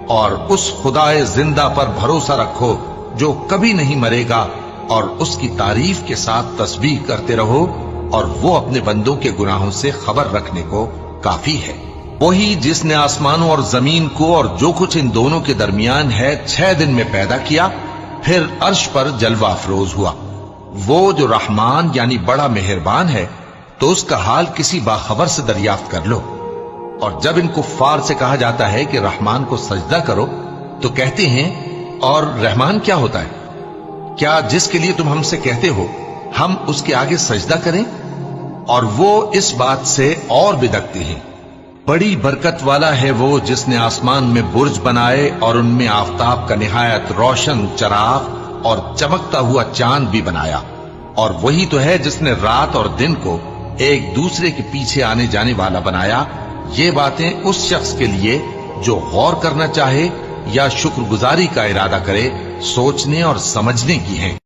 اور اس خدائے زندہ پر بھروسہ رکھو جو کبھی نہیں مرے گا، اور اس کی تعریف کے ساتھ تسبیح کرتے رہو، اور وہ اپنے بندوں کے گناہوں سے خبر رکھنے کو کافی ہے۔ وہی جس نے آسمانوں اور زمین کو اور جو کچھ ان دونوں کے درمیان ہے 6 دن میں پیدا کیا، پھر عرش پر جلوہ افروز ہوا۔ وہ جو رحمان یعنی بڑا مہربان ہے، تو اس کا حال کسی باخبر سے دریافت کر لو۔ اور جب ان کفار سے کہا جاتا ہے کہ رحمان کو سجدہ کرو، تو کہتے ہیں اور رحمان کیا ہوتا ہے؟ کیا جس کے لیے تم ہم سے کہتے ہو ہم اس کے آگے سجدہ کریں؟ اور وہ اس بات سے اور بدکتے ہیں۔ بڑی برکت والا ہے وہ جس نے آسمان میں برج بنائے اور ان میں آفتاب کا نہایت روشن چراغ اور چمکتا ہوا چاند بھی بنایا۔ اور وہی تو ہے جس نے رات اور دن کو ایک دوسرے کے پیچھے آنے جانے والا بنایا۔ یہ باتیں اس شخص کے لیے جو غور کرنا چاہے یا شکر گزاری کا ارادہ کرے، سوچنے اور سمجھنے کی ہیں۔